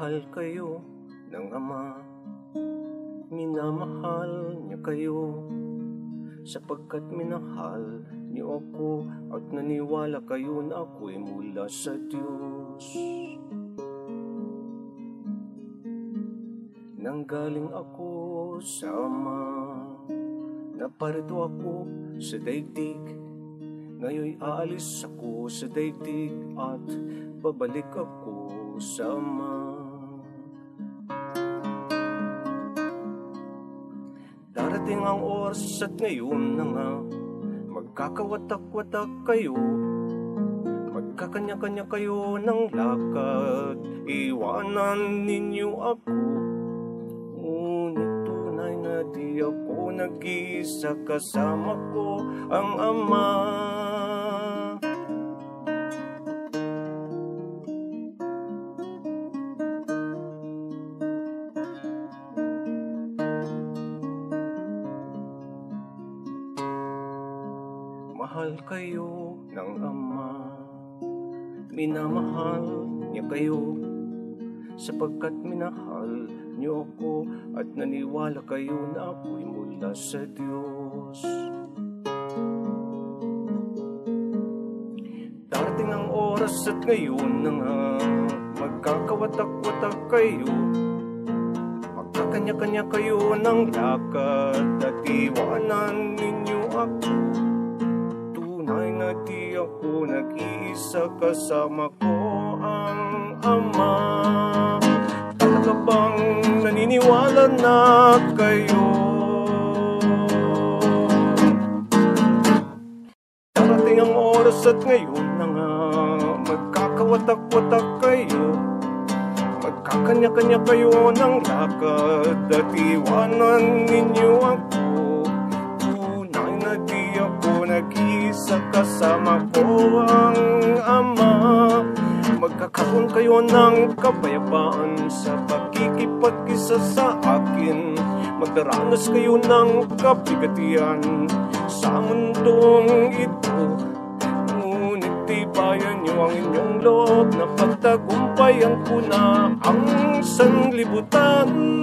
Mahal kayo ng Ama, minamahal niya kayo, sapagkat minahal niyo ako at naniwala kayo na ako'y mula sa Diyos. Nanggaling ako sa Ama, naparito ako sa daigdig, ngayon aalis ako sa daigdig at babalik ako sa Ama. Darating ang oras at ngayon na nga, magkakawatak-watak kayo, magkakanya-kanya kayo ng lakad, iwanan ninyo ako. Ngunit tunay na di ako nag-iisa, kasama ko ang Ama. Mahal kayo ng Ama, minamahal niya kayo, sapagkat minahal niyo ako at naniwala kayo na ako'y mula sa Diyos. Darating ang oras at ngayon na nga, magkakawatak-watak kayo, magkakanya-kanya kayo ng lakad at iwanan ninyo ako. Tunay na di ako nag-iisa, kasama ko ang Ama. Talaga bang naniniwala na kayo? Darating ang oras at ngayon na nga, magkakawatak-watak kayo, magkakanya-kanya kayo ng lakad at iwanan ninyo ako. Tunay na di ako nag-iisa, kasama ko ang Ama. Magkakaroon kayo ng kapayapaan sa pakikipag-isa sa akin, magdaranas kayo ng kabigatian sa mundong ito. Ngunit tibayan niyo ang inyong loob na pagtagumpayan ko na ang sanlibutan.